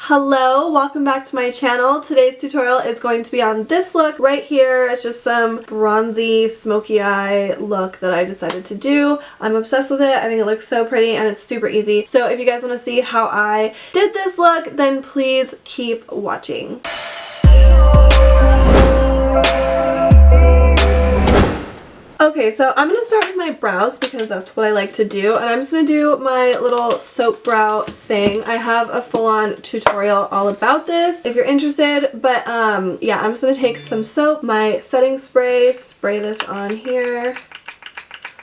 Hello, welcome back to my channel. Today's tutorial is going to be on this look right here. It's just some bronzy, smoky eye look that I decided to do. I'm obsessed with it. I think it looks so pretty and it's super easy. So if you guys want to see how I did this look, then please keep watching. Okay, so I'm going to start with my brows because that's what I like to do, and I'm just going to do my little soap brow thing. I have a full-on tutorial all about this if you're interested, but yeah, I'm just going to take some soap, my setting spray, spray this on here,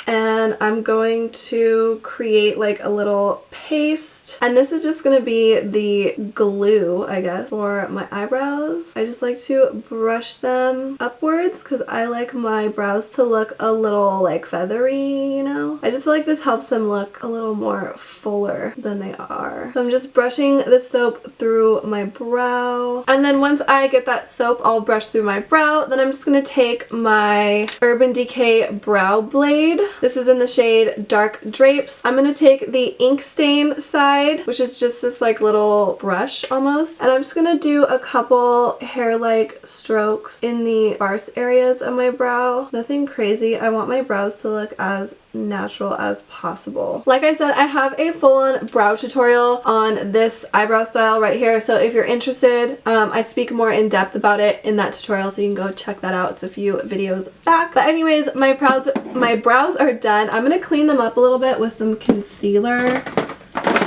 and I'm going to create like a little paste, and this is just going to be the glue, I guess, for my eyebrows. I just like to brush them upwards because I like my brows to look a little like feathery, you know? I just feel like this helps them look a little more fuller than they are. So I'm just brushing the soap through my brow, and then once I get that soap all brushed through my brow, then I'm just going to take my Urban Decay brow blade. This is in the shade Dark Drapes. I'm going to take the ink stain side, which is just this like little brush almost, and I'm just going to do a couple hair-like strokes in the sparse areas of my brow. Nothing crazy. I want my brows to look as natural as possible. Like I said, I have a full-on brow tutorial on this eyebrow style right here, so if you're interested, I speak more in depth about it in that tutorial, so you can go check that out. It's a few videos back. But anyways, my brows are done. I'm gonna clean them up a little bit with some concealer,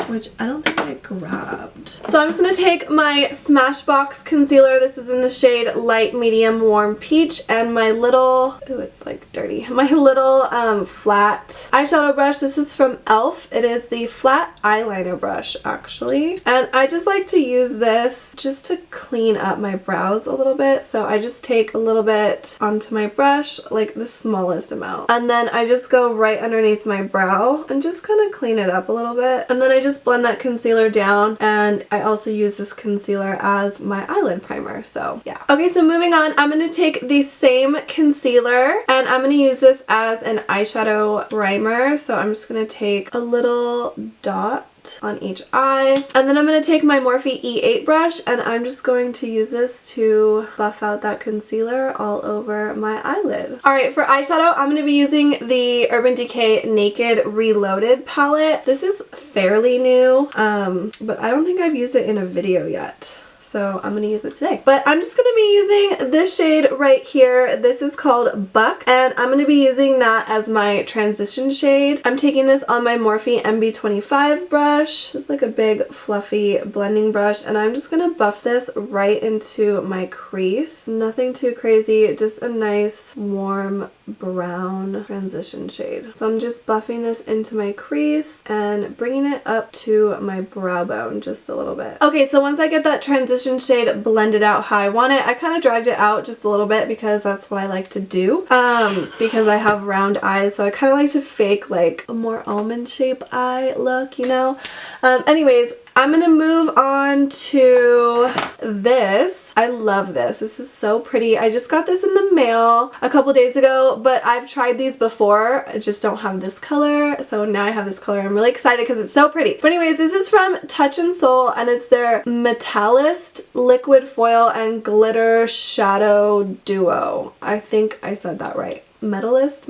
which I don't think I grabbed. So I'm just going to take my Smashbox concealer. This is in the shade Light Medium Warm Peach, and my little, ooh, it's like dirty, my little flat eyeshadow brush. This is from e.l.f. It is the flat eyeliner brush, actually. And I just like to use this just to clean up my brows a little bit. So I just take a little bit onto my brush, like the smallest amount. And then I just go right underneath my brow and just kind of clean it up a little bit. And then I just blend that concealer down, and I also use this concealer as my eyelid primer, so yeah. Okay, so moving on, I'm going to take the same concealer and I'm going to use this as an eyeshadow primer. So I'm just going to take a little dot on each eye, and then I'm going to take my Morphe E8 brush and I'm just going to use this to buff out that concealer all over my eyelid. Alright, for eyeshadow, I'm going to be using the Urban Decay Naked Reloaded palette. This is fairly new, but I don't think I've used it in a video yet. So I'm going to use it today. But I'm just going to be using this shade right here. This is called Buck, and I'm going to be using that as my transition shade. I'm taking this on my Morphe MB25 brush, just like a big fluffy blending brush, and I'm just going to buff this right into my crease. Nothing too crazy, just a nice warm brown transition shade. So I'm just buffing this into my crease and bringing it up to my brow bone just a little bit. Okay, so once I get that transition shade blended out how I want it, I kind of dragged it out just a little bit because that's what I like to do, because I have round eyes, so I kind of like to fake like a more almond shape eye look, you know. Anyways, I'm going to move on to this. I love this. This is so pretty. I just got this in the mail a couple days ago, but I've tried these before. I just don't have this color, so now I have this color. I'm really excited because it's so pretty. But anyways, this is from Touch in Sol, and it's their Metallist Liquid Foil and Glitter Shadow Duo. I think I said that right. Metallist,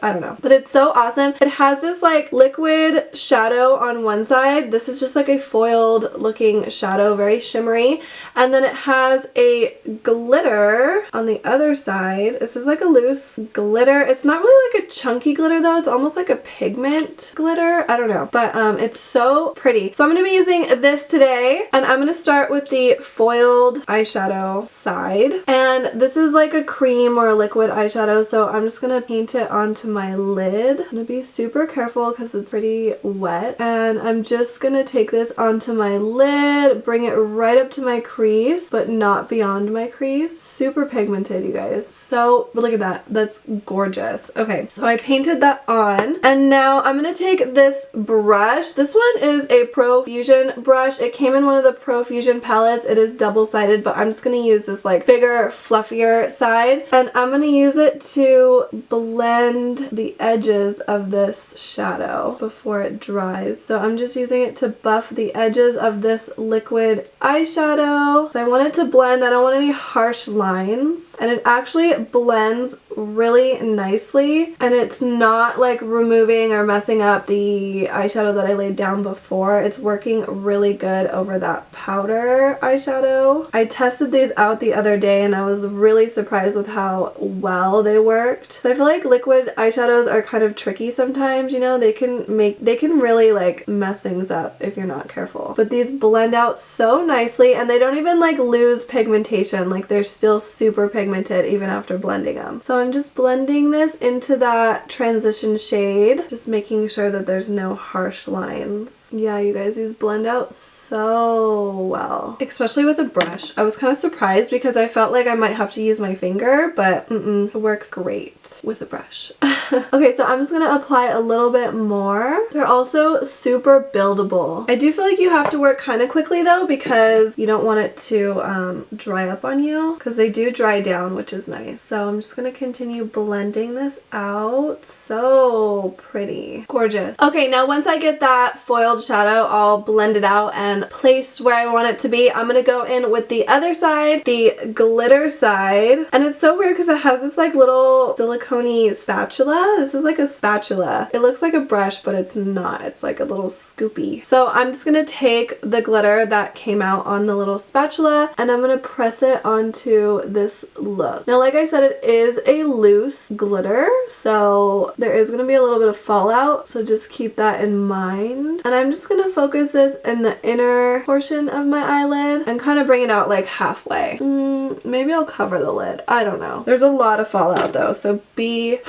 I don't know, but it's so awesome. It has this like liquid shadow on one side. This is just like a foiled looking shadow, very shimmery, and then it has a glitter on the other side. This is like a loose glitter. It's not really like a chunky glitter though. It's almost like a pigment glitter. I don't know, but it's so pretty. So I'm going to be using this today, and I'm going to start with the foiled eyeshadow side, and this is like a cream or a liquid eyeshadow, so I'm just going to paint it onto my lid. I'm going to be super careful because it's pretty wet, and I'm just going to take this onto my lid, bring it right up to my crease, but not beyond my crease. Super pigmented, you guys. So, but look at that. That's gorgeous. Okay, so I painted that on, and now I'm going to take this brush. This one is a Profusion brush. It came in one of the Profusion palettes. It is double-sided, but I'm just going to use this like bigger, fluffier side, and I'm going to use it to to blend the edges of this shadow before it dries. So I'm just using it to buff the edges of this liquid eyeshadow. So I want it to blend. I don't want any harsh lines. And it actually blends really nicely. And it's not like removing or messing up the eyeshadow that I laid down before. It's working really good over that powder eyeshadow. I tested these out the other day and I was really surprised with how well they worked. So I feel like liquid eyeshadows are kind of tricky sometimes, you know, they can really like mess things up if you're not careful. But these blend out so nicely and they don't even like lose pigmentation, like they're still super pigmented even after blending them. So I'm just blending this into that transition shade, just making sure that there's no harsh lines. Yeah, you guys, these blend out so well, especially with a brush. I was kind of surprised because I felt like I might have to use my finger, but it works great with a brush. Okay, so I'm just gonna apply a little bit more. They're also super buildable. I do feel like you have to work kind of quickly though because you don't want it to dry up on you, because they do dry down, which is nice. So I'm just gonna continue blending this out. So pretty. Gorgeous. Okay, now once I get that foiled shadow all blended out and placed where I want it to be, I'm gonna go in with the other side, the glitter side. And it's so weird because it has this like little silicone spatula. This is like a spatula. It looks like a brush, but it's not. It's like a little scoopy. So I'm just gonna take the glitter that came out on the little spatula and I'm gonna press it onto this look. Now, like I said, it is a loose glitter, so there is gonna be a little bit of fallout, so just keep that in mind. And I'm just gonna focus this in the inner portion of my eyelid and kind of bring it out like halfway. Maybe I'll cover the lid. I don't know. There's a lot of fallout though, so be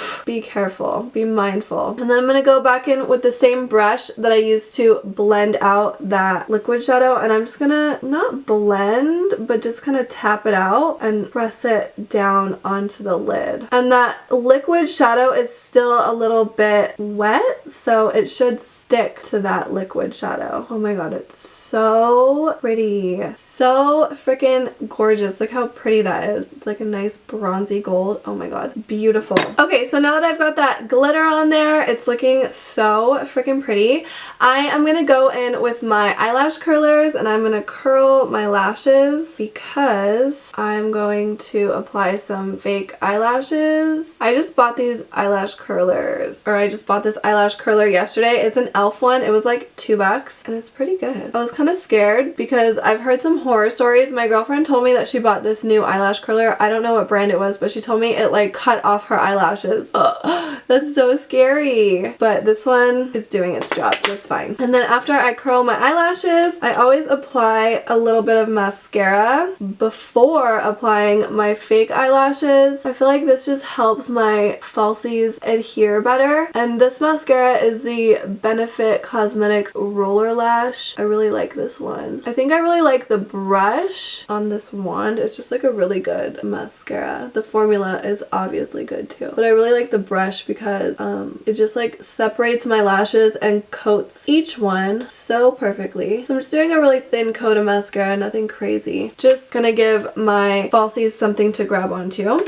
careful, be mindful. And then I'm gonna go back in with the same brush that I used to blend out that liquid shadow, and I'm just gonna not blend, but just kind of tap it out and press it down onto the lid. And that liquid shadow is still a little bit wet, so it should stick to that liquid shadow. Oh my god, it's so pretty. So freaking gorgeous. Look how pretty that is. It's like a nice bronzy gold. Oh my god, beautiful. Okay, so now that I've got that glitter on there, it's looking so freaking pretty. I am gonna go in with my eyelash curlers and I'm gonna curl my lashes because I'm going to apply some fake eyelashes. I just bought these eyelash curlers, or I just bought this eyelash curler yesterday. It's an e.l.f. one. It was like $2 and it's pretty good. I was kind of scared because I've heard some horror stories. My girlfriend told me that she bought this new eyelash curler. I don't know what brand it was, but she told me it like cut off her eyelashes. Ugh, that's so scary. But this one is doing its job just fine. And then after I curl my eyelashes, I always apply a little bit of mascara before applying my fake eyelashes. I feel like this just helps my falsies adhere better. And this mascara is the Benefit Cosmetics Roller Lash. I really like this one. I think I really like the brush on this wand. It's just like a really good mascara. The formula is obviously good too, but I really like the brush because it just like separates my lashes and coats each one so perfectly. So I'm just doing a really thin coat of mascara, nothing crazy. Just gonna give my falsies something to grab onto.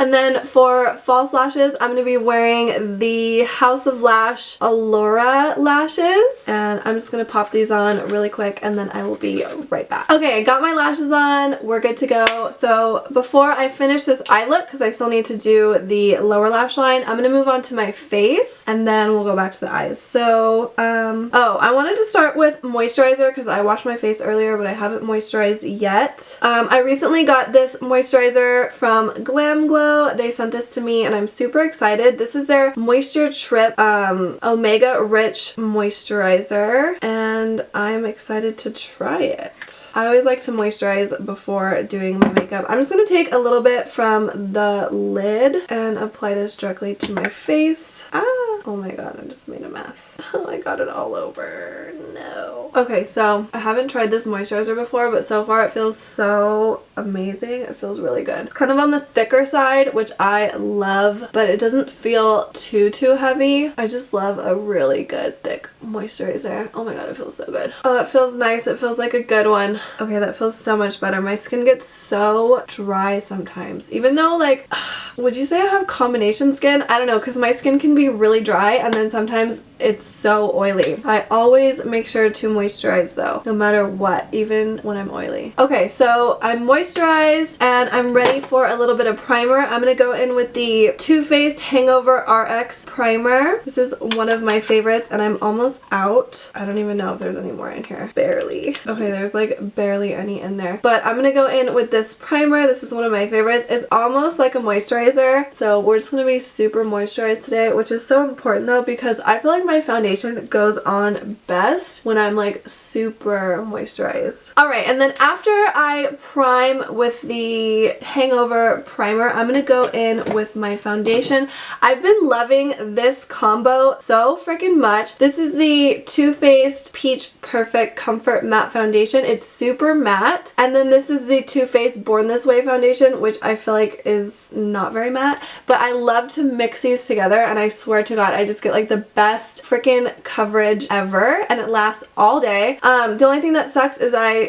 And then for false lashes, I'm going to be wearing the House of Lash Allura lashes. And I'm just going to pop these on really quick and then I will be right back. Okay, I got my lashes on. We're good to go. So before I finish this eye look, because I still need to do the lower lash line, I'm going to move on to my face and then we'll go back to the eyes. So, I wanted to start with moisturizer because I washed my face earlier, but I haven't moisturized yet. I recently got this moisturizer from Glam. They sent this to me and I'm super excited. This is their Moisture Trip Omega Rich Moisturizer and I'm excited to try it. I always like to moisturize before doing my makeup. I'm just going to take a little bit from the lid and apply this directly to my face. Oh my god, I just made a mess. Oh, I got it all over. No. Okay, so I haven't tried this moisturizer before, but so far it feels so amazing. It feels really good. It's kind of on the thicker side, which I love, but it doesn't feel too heavy. I just love a really good thick moisturizer. Oh my god, it feels so good. Oh, it feels nice. It feels like a good one. Okay, that feels so much better. My skin gets so dry sometimes. Even though, like, would you say I have combination skin? I don't know, because my skin can be really dry and then sometimes it's so oily. I always make sure to moisturize though, no matter what, even when I'm oily. Okay, so I'm moisturized and I'm ready for a little bit of primer. I'm gonna go in with the Too Faced Hangover RX primer. This is one of my favorites and I'm almost out. I don't even know if there's any more in here. Barely. Okay, there's like barely any in there. But I'm gonna go in with this primer. This is one of my favorites. It's almost like a moisturizer. So we're just gonna be super moisturized today, which is so important though because I feel like my foundation goes on best when I'm like super moisturized. Alright, and then after I prime with the Hangover primer, I'm gonna go in with my foundation. I've been loving this combo so freaking much. This is the Too Faced Peach Perfect Comfort Matte Foundation. It's super matte. And then this is the Too Faced Born This Way foundation, which I feel like is not very matte. But I love to mix these together and I swear to God, I just get like the best freaking coverage ever and it lasts all day. The only thing that sucks is I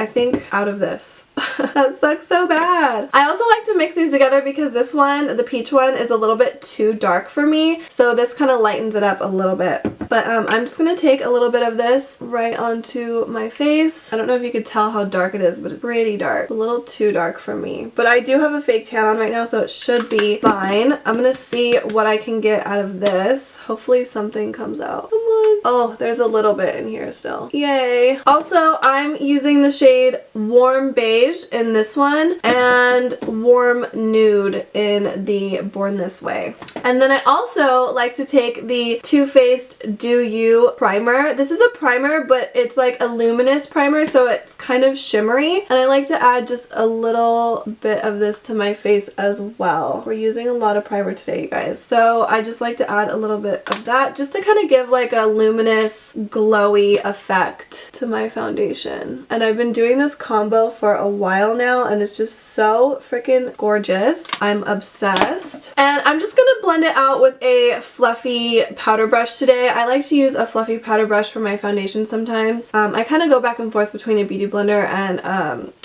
think out of this. That sucks so bad. I also like to mix these together because this one, the peach one, is a little bit too dark for me. So this kind of lightens it up a little bit. But I'm just going to take a little bit of this right onto my face. I don't know if you could tell how dark it is, but it's pretty dark. A little too dark for me. But I do have a fake tan on right now, so it should be fine. I'm going to see what I can get out of this. Hopefully something comes out. Come on. Oh, there's a little bit in here still. Yay. Also, I'm using the shade Warm Beige in this one and Warm Nude in the Born This Way. And then I also like to take the Too Faced Do You primer. This is a primer, but it's like a luminous primer, so it's kind of shimmery. And I like to add just a little bit of this to my face as well. We're using a lot of primer today, you guys. So I just like to add a little bit of that just to kind of give like a luminous, glowy effect to my foundation. And I've been doing this combo for a while now and it's just so freaking gorgeous. I'm obsessed. And I'm just gonna blend it out with a fluffy powder brush today. I like to use a fluffy powder brush for my foundation sometimes. I kind of go back and forth between a beauty blender and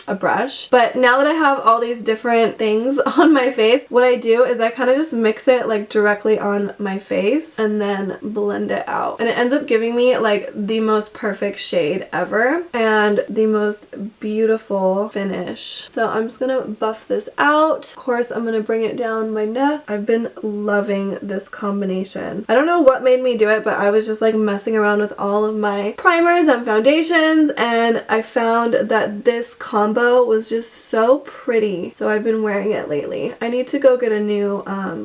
a brush. But now that I have all these different things on my face, what I do is I kind of just mix it like directly on my face and then blend it out. And it ends up giving me like the most perfect shade ever and the most beautiful finish. So I'm just gonna buff this out. Of course, I'm gonna bring it down my neck. I've been loving this combination. I don't know what made me do it, but I was just like messing around with all of my primers and foundations and I found that this combo was just so pretty. So I've been wearing it lately. I need to go get a new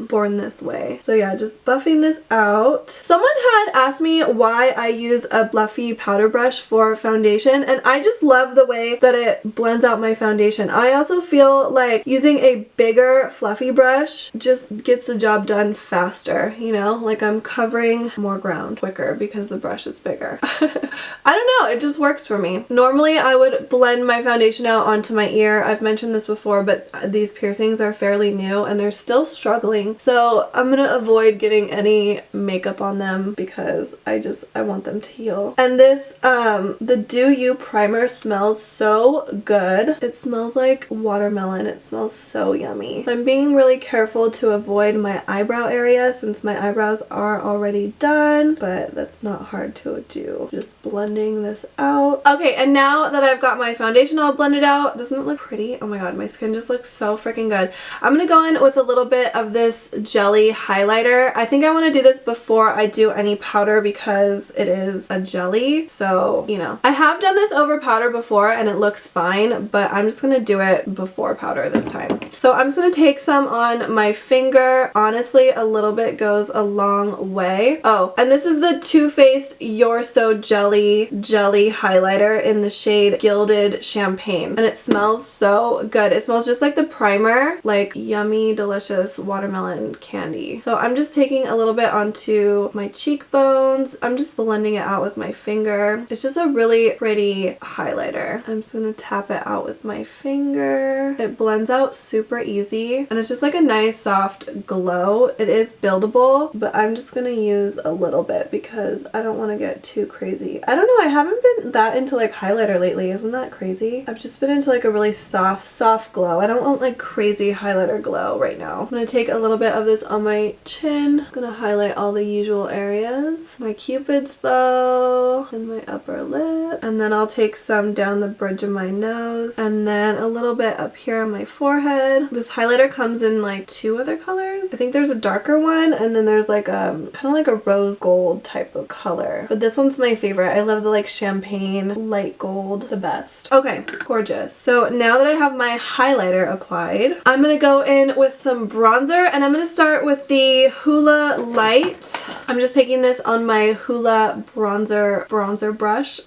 Born This Way. So yeah, just buffing this out. Someone had asked me why I use a fluffy powder brush for foundation and I just love the way that it blends out my foundation. I also feel like using a bigger fluffy brush just gets the job done faster, you know? Like I'm covering more ground quicker because the brush is bigger. I don't know, it just works for me. Normally I would blend my foundation out onto my ear. I've mentioned this before, but these piercings are fairly new and they're still struggling. So I'm gonna avoid getting any makeup on them because I want them to heal. And this, the Do You primer smells so good. It smells like watermelon. It smells so yummy. I'm being really careful to avoid my eyebrow area since my eyebrows are already done, but that's not hard to do. Just blending this out. Okay, and now that I've got my foundation all blended out, doesn't it look pretty? Oh my god, my skin just looks so freaking good. I'm gonna go in with a little bit of this jelly highlighter. I think I want to do this before I do any powder because it is a jelly, so you know. I have done this over powder before and it looks fine, but I'm just gonna do it before powder this time. So I'm just gonna take some on my finger. Honestly, a little bit goes a long way. Oh, and this is the Too Faced You're So Jelly highlighter in the shade Gilded Champagne. and it smells so good. It smells just like the primer, like yummy, delicious watermelon candy. So I'm just taking a little bit onto my cheekbones. I'm just blending it out with my finger. It's just a really pretty highlighter. I'm just gonna tap it out with my finger. It blends out super easy, and it's just like a nice soft glow. It is buildable, but I'm just gonna use a little bit because I don't want to get too crazy. I don't know, I haven't been that into like highlighter lately. Isn't that crazy? I've just been into like a really soft glow. I don't want like crazy highlighter glow right now. I'm gonna take a little bit of this on my chin. I'm gonna highlight all the usual areas. My cupid's bow and my upper lip, and then I'll take some down the bridge of my nose, and then a little bit up here on my forehead. This highlighter comes in like 2 other colors. I think there's a darker one, and then there's like a kind of like a rose gold type of color, but this one's my favorite. I love the like champagne light gold the best. Okay, gorgeous. So now that I have my highlighter applied, I'm gonna go in with some bronzer, and I'm gonna start with the Hoola Light. I'm just taking this on my Hoola bronzer brush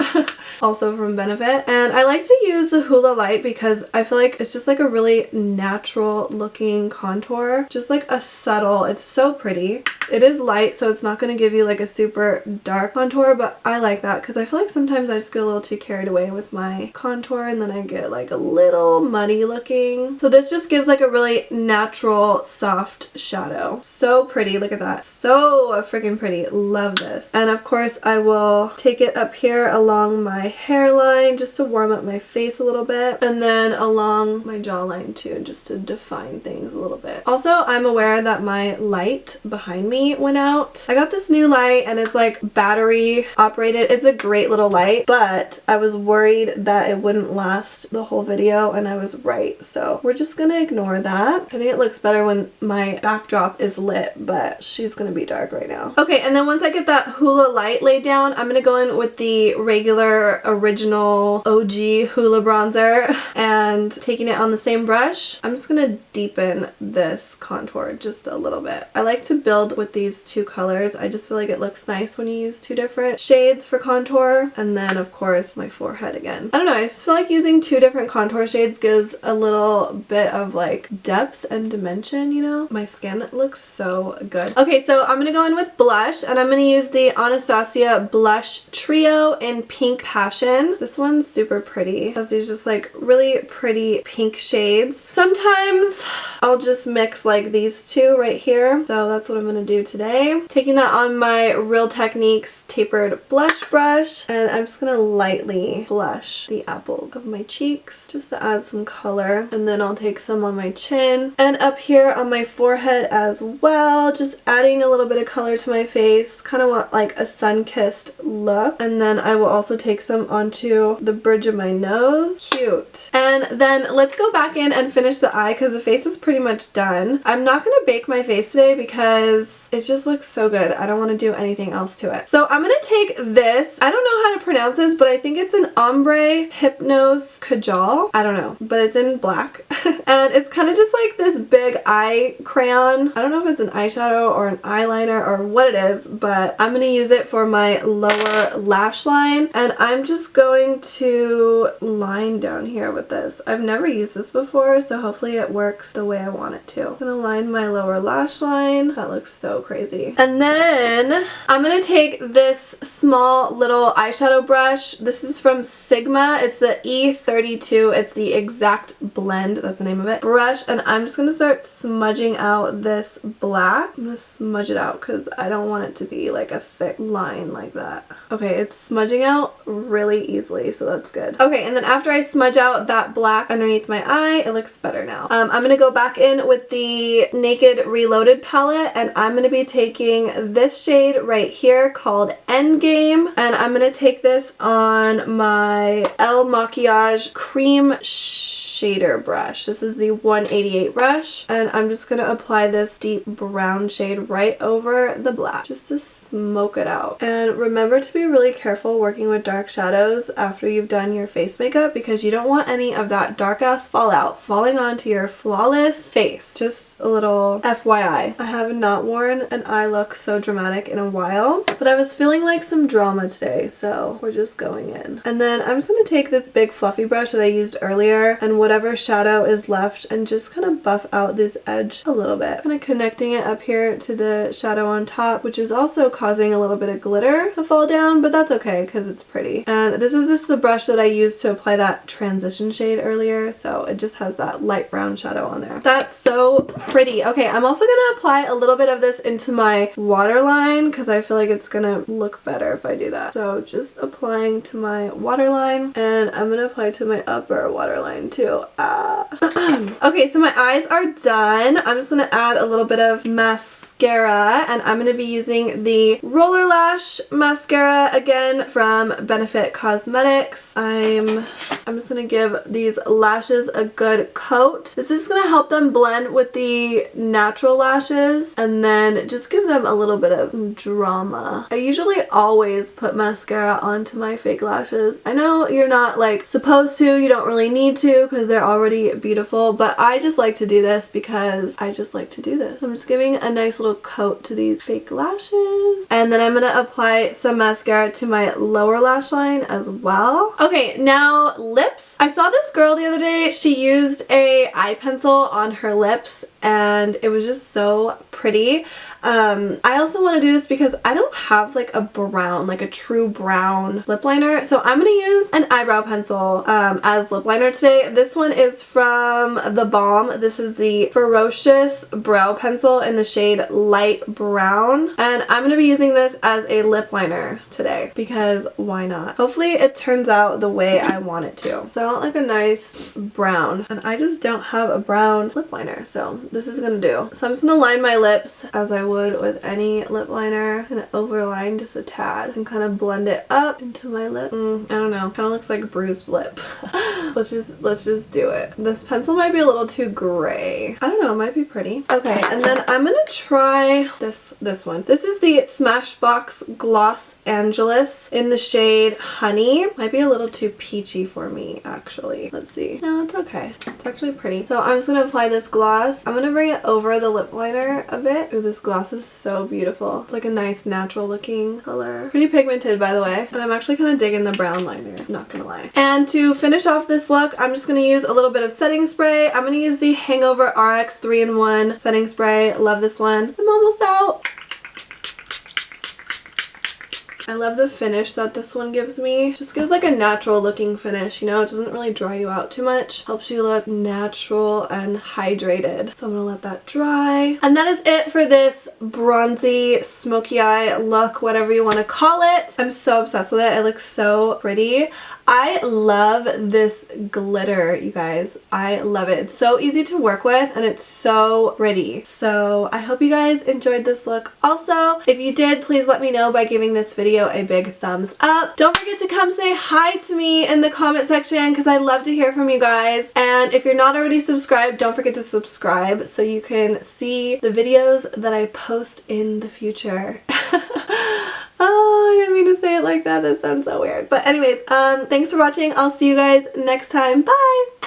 also from Benefit, and I like to use the Hoola Light because I feel like it's just like a really natural looking contour, just like a subtle, it's so pretty. It is light, so it's not going to give you like a super dark contour, but I like that because I feel like sometimes I just get a little too carried away with my contour and then I get like a little muddy looking. So this just gives like a really natural soft shadow. So pretty, look at that. So freaking pretty, love this. And of course I will take it up here along my hairline just to warm up my face a little bit, and then along my jawline too, just to define things a little bit. Also, I'm aware that my light behind me went out. I got this new light and it's like battery operated. It's a great little light, but I was worried that it wouldn't last the whole video, and I was right. So we're just gonna ignore that. I think it looks better when my backdrop is lit, but she's gonna be dark right now. Okay, and then once I get that Hoola Light laid down, I'm gonna go in with the regular original OG Hoola bronzer, and taking it on the same brush, I'm just gonna deepen this contour just a little bit. I like to build with these 2 colors. I just feel like it looks nice when you use 2 different shades for contour. And then of course my forehead again. I don't know, I just feel like using 2 different contour shades gives a little bit of like depth and dimension, you know? My skin looks so good. Okay, so I'm gonna go in with blush, and I'm gonna use the Anastasia Blush Trio in Pink Passion. This one's super pretty. It has these just like really pretty pink shades. Sometimes I'll just mix like these 2 right here. So that's what I'm gonna do today. Taking that on my Real Techniques tapered blush brush, and I'm just gonna lightly blush the apple of my cheeks just to add some color, and then I'll take some on my chin and up here on my forehead as well, just adding a little bit of color to my face. Kind of want like a sun-kissed look, and then I will also take some onto the bridge of my nose. Cute. And then let's go back in and finish the eye because the face is pretty much done. I'm not gonna bake my face today because it just looks so good. I don't want to do anything else to it. So I'm gonna take this. I don't know how to pronounce this, but I think it's an Ombre Hypnose Kajal. I don't know, but it's in black. And it's kind of just like this big eye crayon. I don't know if it's an eyeshadow or an eyeliner or what it is, but I'm gonna use it for my lower lash line, and I'm just going to line down here with this. I've never used this before, so hopefully it works the way I want it to. I'm gonna line my lower lash line. That looks so crazy. And then I'm gonna take this small little eyeshadow brush. This is from Sigma. It's the E32. It's the Exact Blend, that's the name of it, brush, and I'm just gonna start smudging out this black. I'm gonna smudge it out because I don't want it to be like a thick line like that. Okay, it's smudging out really easily, so that's good. Okay, and then after I smudge out that black underneath my eye, it looks better now. I'm gonna go back in with the Naked Reloaded palette, and I'm gonna be taking this shade right here called Endgame, and I'm gonna take this on my El Maquillage Cream shader brush. This is the 188 brush, and I'm just gonna apply this deep brown shade right over the black just to smoke it out. And remember to be really careful working with dark shadows after you've done your face makeup, because you don't want any of that dark ass fallout falling onto your flawless face. Just a little FYI. I have not worn an eye look so dramatic in a while, but I was feeling like some drama today, so we're just going in. And then I'm just going to take this big fluffy brush that I used earlier and whatever shadow is left and just kind of buff out this edge a little bit. Kind of connecting it up here to the shadow on top, which is also causing a little bit of glitter to fall down, but that's okay because it's pretty. And this is just the brush that I used to apply that transition shade earlier, so it just has that light brown shadow on there. That's so pretty. Okay, I'm also going to apply a little bit of this into my waterline because I feel like it's going to look better if I do that. So just applying to my waterline, and I'm going to apply to my upper waterline too. Okay, so my eyes are done. I'm just going to add a little bit of mascara, and I'm going to be using the Roller Lash mascara again from Benefit Cosmetics. I'm just going to give these lashes a good coat. This is going to help them blend with the natural lashes and then just give them a little bit of drama. I usually always put mascara onto my fake lashes. I know you're not like supposed to, you don't really need to because they're already beautiful, but I just like to do this because I just like to do this. I'm just giving a nice little coat to these fake lashes, and then I'm going to apply some mascara to my lower lash line as well. Okay, now lips. I saw this girl the other day, she used a eye pencil on her lips and it was just so pretty. I also want to do this because I don't have like a brown, like a true brown lip liner, so I'm going to use an eyebrow pencil as lip liner today. This one is from The Balm. This is the Ferocious Brow Pencil in the shade Light Brown, and I'm going to be using this as a lip liner today because why not? Hopefully it turns out the way I want it to. So I want like a nice brown, and I just don't have a brown lip liner, so this is going to do. So I'm just going to line my lips as I would with any lip liner and overline just a tad and kind of blend it up into my lip. I don't know, kind of looks like bruised lip. let's just do it. This pencil might be a little too gray. I don't know, it might be pretty. Okay, and then I'm gonna try this one. This is the Smashbox Gloss Angeles in the shade Honey. Might be a little too peachy for me actually. Let's see. No, it's okay. It's actually pretty. So I'm just gonna apply this gloss. I'm gonna bring it over the lip liner a bit. Ooh, this gloss is so beautiful. It's like a nice natural looking color. Pretty pigmented by the way, but I'm actually kind of digging the brown liner, not gonna lie. And to finish off this look, I'm just gonna use a little bit of setting spray. I'm gonna use the Hangover RX 3-in-1 setting spray. Love this one. I'm almost out. I love the finish that this one gives me. Just gives like a natural looking finish, you know? It doesn't really dry you out too much. Helps you look natural and hydrated. So I'm gonna let that dry. And that is it for this bronzy, smoky eye look, whatever you want to call it. I'm so obsessed with it. It looks so pretty. I love this glitter, you guys. I love it. It's so easy to work with and it's so pretty. So I hope you guys enjoyed this look also. If you did, please let me know by giving this video a big thumbs up. Don't forget to come say hi to me in the comment section because I love to hear from you guys. And if you're not already subscribed, don't forget to subscribe so you can see the videos that I post in the future. Oh, I didn't mean to say it like that. That sounds so weird. But anyways, thanks for watching. I'll see you guys next time. Bye!